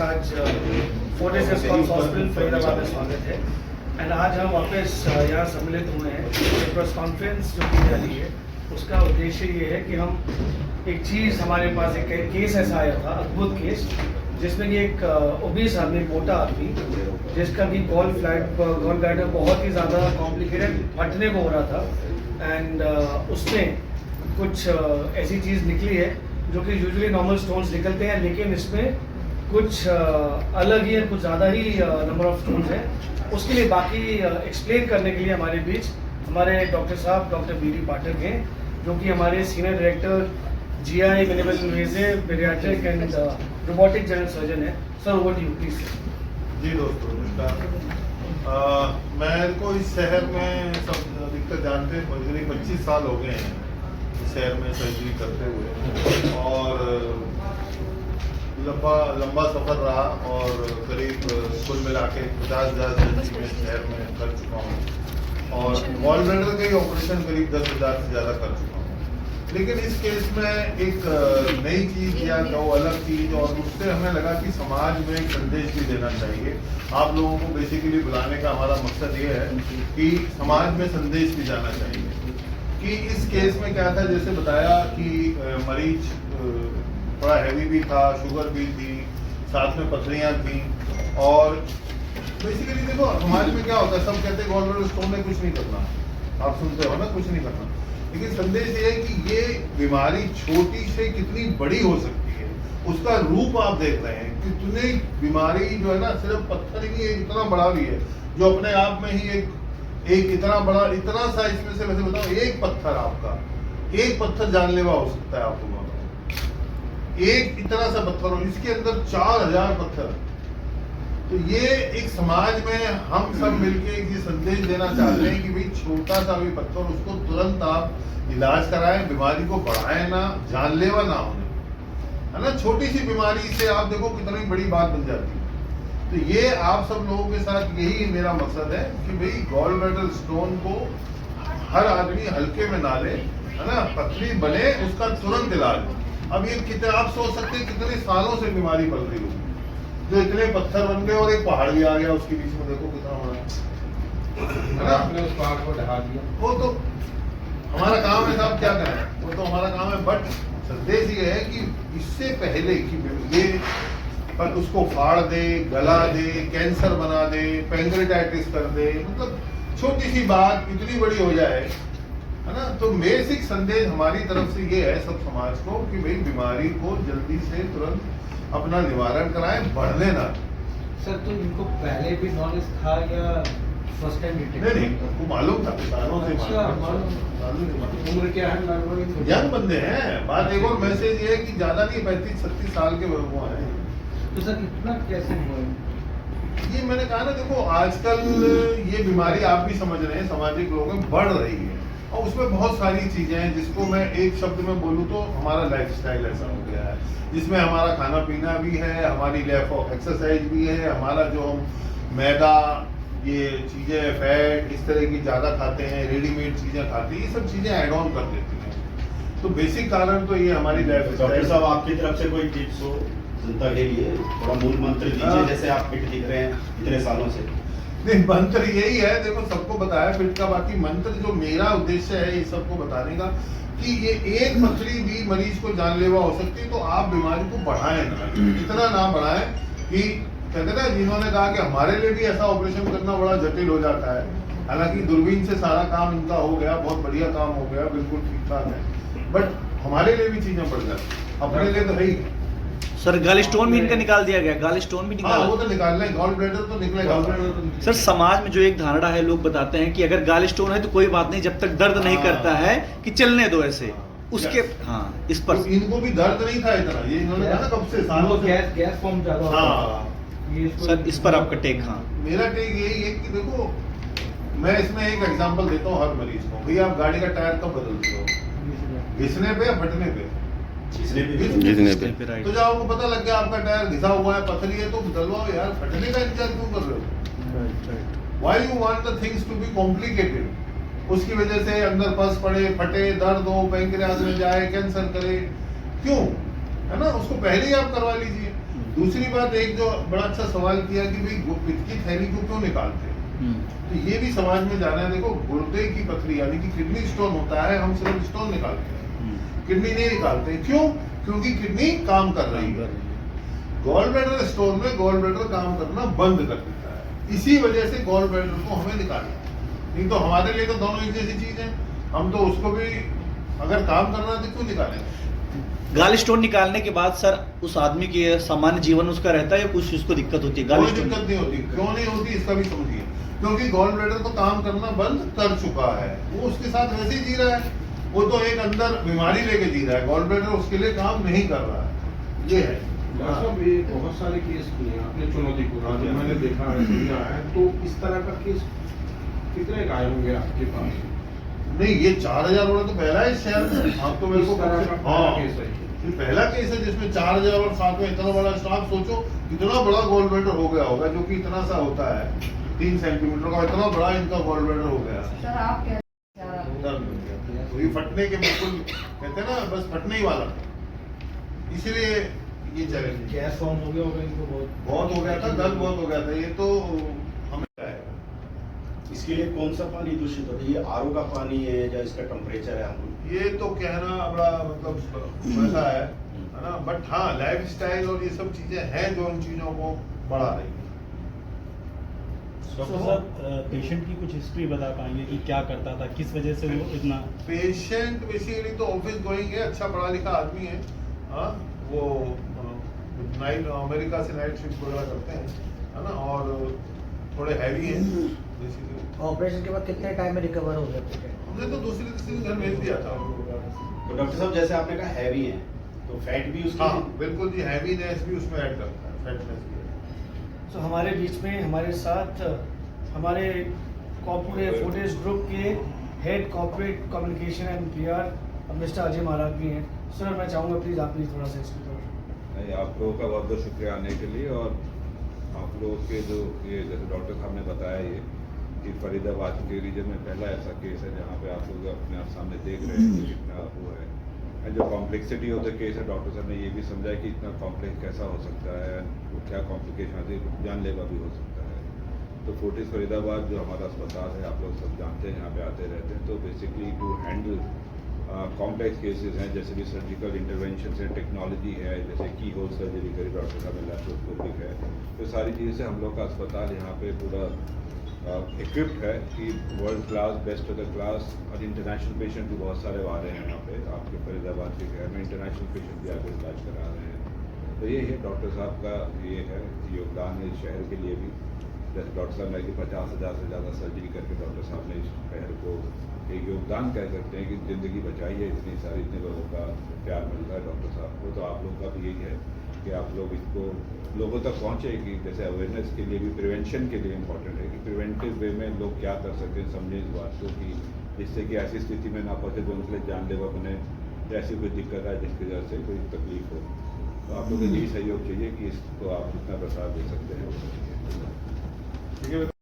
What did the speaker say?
आज Fortis Escorts hospital Faridabad में स्वागत है। एंड आज हम वापस यहाँ सम्मिलित हुए हैं। प्रेस कॉन्फ्रेंस जो की जा रही है उसका उद्देश्य ये है कि हम एक चीज़, हमारे पास एक केस ऐसा आया था, अद्भुत केस, जिसमें कि एक ओबीस आदमी, मोटा आदमी, जिसका कि गॉल ब्लैडर बहुत ही ज़्यादा कॉम्प्लिकेटेड फटने को हो रहा था। एंड उसमें कुछ ऐसी चीज़ निकली है जो कि यूजुअली नॉर्मल स्टोन्स निकलते हैं, लेकिन इसमें कुछ अलग ही है, कुछ ज़्यादा ही नंबर ऑफ स्टोन्स हैं। उसके लिए बाकी एक्सप्लेन करने के लिए हमारे बीच हमारे डॉक्टर साहब, डॉक्टर बी.डी. पाठक हैं, जो कि हमारे senior director GI minimal invasive paediatric and robotic general surgeon है। Sir, over to you please. जी दोस्तों, नमस्कार। मेरे को इस शहर में सब अधिकतर जानते हैं, करीब 25 साल हो गए हैं इस शहर में सर्जरी करते हुए, और लंबा सफ़र रहा, और करीब कुल मिला के 50,000 सर्जरी में शहर में कर चुका हूँ, और गॉल ब्लैडर के ऑपरेशन करीब 10,000 से ज़्यादा कर चुका हूँ। लेकिन इस केस में एक नई चीज़ या दो अलग चीज़, और उससे हमें लगा कि समाज में एक संदेश भी देना चाहिए। आप लोगों को बेसिकली बुलाने का हमारा मकसद ये है कि समाज में संदेश भी जाना चाहिए कि इस केस में क्या था। जैसे बताया कि मरीज थोड़ा हैवी भी था, शुगर भी थी, साथ में पथरियाँ थी, और बेसिकली देखो समाज में क्या होता है, सब कहते हैं गॉल ब्लैडर स्टोन में कुछ नहीं करना, आप सुनते हो ना, कुछ नहीं करना। लेकिन संदेश ये है कि ये बीमारी छोटी से कितनी बड़ी हो सकती है, उसका रूप आप देख रहे हैं। कितनी बीमारी जो है ना, सिर्फ पत्थर ही नहीं है, इतना बड़ा भी है, जो अपने आप में ही एक इतना बड़ा, इतना सा, इसमें से वैसे बताओ, एक पत्थर जानलेवा हो सकता है। आपको एक इतना सा पत्थर हो, इसके अंदर 4,000 पत्थर। तो ये एक समाज में हम सब मिलके ये संदेश देना चाहते हैं कि भाई छोटा सा भी पत्थर, उसको तुरंत आप इलाज कराएं, बीमारी को बढ़ाएं ना, जानलेवा ना होने, है ना। छोटी सी बीमारी से आप देखो कितनी बड़ी बात बन जाती है। तो ये आप सब लोगों के साथ यही मेरा मकसद है कि भाई गॉल ब्लैडर स्टोन को हर आदमी हल्के में ना ले, है ना। पथरी बने, उसका तुरंत इलाज। अब ये कितने, आप सोच सकते हैं कितने सालों से बीमारी बढ़ रही होगी, जो इतने पत्थर बन गए और एक पहाड़ भी आ गया उसके बीच में, देखो कितना बड़ा है ना। आपने उस पहाड़ को ढका दिया। वो तो हमारा काम है साहब, क्या करें, वो तो हमारा काम है। बट संदेश ये है कि इससे पहले कि ये पर उसको फाड़ दे, गला दे, कैंसर बना दे, पैंक्रेटाइटिस कर दे, मतलब छोटी सी बात इतनी बड़ी हो जाए, है ना। तो बेसिक संदेश हमारी तरफ से ये है सब समाज को कि भाई बीमारी को जल्दी से तुरंत अपना निवारण कराएं, बढ़ने ना। सर, तो इनको पहले भी नॉलेज था या फर्स्ट टाइम डिटेक्ट? नहीं, वो मालूम था, सालों से मालूम। उम्र क्या है लगभग? यंग बंदे हैं। बात एक और मैसेज ये है कि ज्यादा नहीं, 35-36 साल के वो हैं। तो सर इतना कैसे हुआ? ये मैंने कहा ना, देखो आजकल ये बीमारी आप भी समझ रहे हैं, सामाजिक लोगों में बढ़ रही है, और उसमें बहुत सारी चीजें हैं जिसको मैं एक शब्द में बोलूँ तो हमारा लाइफस्टाइल ऐसा हो गया है, जिसमें हमारा खाना पीना भी है, हमारी लैक ऑफ एक्सरसाइज भी है, हमारा जो हम मैदा, ये चीज़ें, फैट, इस तरह की ज़्यादा खाते हैं, रेडीमेड चीज़ें खाते हैं, ये सब चीज़ें ऐड ऑन कर देती हैं। तो बेसिक कारण तो ये हमारी लाइफ। डॉक्टर साहब, आपकी तरफ से कोई टिप्स हो जनता के लिए, थोड़ा मूल मंत्र दीजिए, जैसे आप फिट दिख रहे हैं इतने सालों से। नहीं, मंत्र यही है, देखो सबको बताया फिट का, बाकी मंत्र जो मेरा उद्देश्य है ये सबको बताने का कि ये एक पथरी भी मरीज को जानलेवा हो सकती है। तो आप बीमारी को बढ़ाएं ना, इतना ना बढ़ाएं कि कहते ना, जिन्होंने कहा कि हमारे लिए भी ऐसा ऑपरेशन करना बड़ा जटिल हो जाता है। हालांकि दूरबीन से सारा काम इनका हो गया, बहुत बढ़िया काम हो गया, बिल्कुल ठीक ठाक है, बट हमारे लिए भी चीजें बढ़ जाती, अपने लिए तो है ही। सर, गाल स्टोन भी इनका निकाल दिया गया, गाल स्टोन भी निकाल। वो तो निकालना है, गॉल ब्लैडर तो निकलेगा। सर, समाज में जो एक धारणा है, लोग बताते हैं कि अगर गाल स्टोन है तो कोई बात नहीं, जब तक दर्द नहीं करता है कि चलने दो ऐसे उसके। हाँ, इस पर तो इनको भी दर्द नहीं था इतना, ये इन्होंने कहा कब से, सालों से गैस फॉर्म ज्यादा। हाँ, सर, इस पर आपका टेक? हाँ, मेरा टेक यही है कि देखो, मैं इसमें एक एग्जांपल देता हूँ हर मरीज को। भैया, आप गाड़ी का टायर कब बदलते हो? घिसने पे या फटने पे? घिसने पे। तो जब आपको पता लग गया आपका टायर घिसा हुआ है, पथरी है, तो बदलवाओ यार, फटने का इंतजार क्यों कर रहे हो? Why you want the things to be complicated? उसकी वजह से अंदर पस पड़े, फटे, दर्द हो, पैंक्रियाज में जाए, कैंसर करे, क्यों? है ना, उसको पहले ही आप करवा लीजिए। दूसरी बात, एक जो बड़ा अच्छा सवाल किया कि भाई पित्त की थैली को क्यों निकालते हैं, तो ये भी समाज में जाना है। देखो, गुर्दे की पथरी यानी कि किडनी स्टोन होता है, हम सिर्फ स्टोन निकालते हैं, किडनी नहीं निकालते। क्यों? क्योंकि किडनी काम कर रही है। गॉल ब्लैडर स्टोन में गॉल ब्लैडर काम करना बंद कर देता है, इसी वजह से गॉल ब्लैडर को हमें निकालना है। नहीं तो हमारे लिए तो दोनों एक जैसी चीज है, हम तो उसको भी अगर काम करना है तो क्यों निकालेंगे। गाल स्टोन निकालने के बाद सर उस आदमी की सामान्य जीवन उसका रहता है या कुछ उसको दिक्कत होती है? कोई दिक्कत नहीं होती। क्यों नहीं होती इसका भी समझिए, क्योंकि गॉल ब्लैडर तो काम करना बंद कर चुका है, वो उसके साथ वैसे ही जी रहा है। वो तो एक अंदर बीमारी लेके जी रहा है, गॉल ब्लैडर उसके लिए काम नहीं कर रहा है। ये है। डॉक्टर साहब, ये बहुत सारे केस किए हैं आपने चुनौतीपूर्ण, जो मैंने देखा है सुना है, तो इस तरह का केस कितने आए होंगे आपके पास? नहीं, ये 4000 वाला तो पहला है शहर में। आप तो मेरे को इस तरह का हाँ, केस है ये पहला केस है जिसमें 4000 और साथ में इतना बड़ा स्टाफ। सोचो कितना बड़ा गोल ब्लैडर हो गया होगा, जो कि इतना सा होता है 3 सेंटीमीटर का, इतना बड़ा इनका गोल ब्लैडर हो गया। सर आप क्या दर्द हो गया, तो ये फटने के बिल्कुल कहते हैं ना, बस फटने ही वाला था। इसीलिए ये चैलेंज गैस फॉर्म हो गया होगा इनको, बहुत हो गया था, दर्द बहुत हो गया था। ये तो हमें इसके लिए कौन सा पानी दूषित होता है? ये आरओ का पानी है या इसका टेम्परेचर है? हम ये तो कहना बड़ा मतलब वैसा है ना, बट हाँ लाइफ स्टाइल और ये सब चीजें हैं जो इन चीजों को बढ़ा रही है। डॉक्टर साहब, पेशेंट की कुछ हिस्ट्री बता पाएंगे कि क्या करता था, किस वजह से वो इतना? पेशेंट बेसिकली तो ऑफिस गोइंग है, अच्छा पढ़ा लिखा आदमी है। हाँ, वो नाइट अमेरिका से नाइट शिफ्ट वगैरह करते हैं, है ना, और थोड़े हैवी हैं बेसिकली। ऑपरेशन के बाद कितने टाइम में रिकवर हो गया? हमने तो दूसरे तीसरे दिन घर भेज दिया था। तो डॉक्टर साहब, जैसे आपने कहा हैवी है, तो फैट भी उसकी? हाँ बिल्कुल जी, हैवीनेस भी उसमें ऐड करता है, फैटनेस भी। तो हमारे बीच में हमारे साथ हमारे पूरे फोर्टिस ग्रुप के head corporate communication and PR mister Ajay Maharaj भी हैं। सर मैं चाहूँगा प्लीज़ आप प्लीज़ थोड़ा सा इसके ऊपर। नहीं, आप लोगों का बहुत बहुत शुक्रिया आने के लिए। और आप लोगों के जो ये जैसे डॉक्टर साहब ने बताया ये कि फरीदाबाद के रीजन में पहला ऐसा केस है जहाँ पे आप लोग अपने आप सामने देख रहे हैं कि कितना वो है। एंड जो कॉम्प्लेक्सिटी ऑफ द केस है, डॉक्टर साहब ने ये भी समझा कि इतना कॉम्प्लेक्स कैसा हो सकता है, वो क्या कॉम्प्लिकेशन आती है, जानलेवा भी हो सकता है। तो फोर्टिस फरीदाबाद जो हमारा अस्पताल है, आप लोग सब जानते हैं, यहाँ पे आते रहते हैं। तो basically to handle complex cases हैं, जैसे भी सर्जिकल इंटरवेंशन है, टेक्नोलॉजी है, जैसे की होल सर्जरी करी डॉक्टर साहब ने, लैप्रोस्कोपिक है, तो सारी चीज़ें से हम लोग का अस्पताल यहाँ पे पूरा इक्विप्ड है कि world class, best of the class. और इंटरनेशनल पेशेंट भी बहुत सारे आ रहे हैं यहाँ पे, आपके फरीदाबाद के शहर में इंटरनेशनल पेशेंट भी आकर इलाज करा रहे हैं। तो ये है डॉक्टर साहब का ये है योगदान है इस शहर के लिए भी। जैसे डॉक्टर साहब ने कि 50,000 से ज़्यादा सर्जरी करके डॉक्टर साहब ने इस शहर को एक योगदान कह सकते हैं कि ज़िंदगी बचाई है। इतनी सारी इतने लोगों का प्यार मिल रहा है डॉक्टर साहब को। तो आप लोग का भी यही है कि आप लोग इसको लोगों तक पहुँचे कि जैसे अवेयरनेस के लिए भी, प्रिवेंशन के लिए इम्पोर्टेंट है कि प्रिवेंटिव वे में लोग क्या कर सकते हैं, समझें इस बात को कि जिससे कि ऐसी स्थिति में ना पहुँचे तो उनके लिए जानलेवा बने, ऐसी कोई दिक्कत आए जिसकी वजह से कोई तकलीफ हो। तो आप लोगों को यही सहयोग चाहिए कि इसको आप जितना प्रसार दे सकते हैं। ठीक है।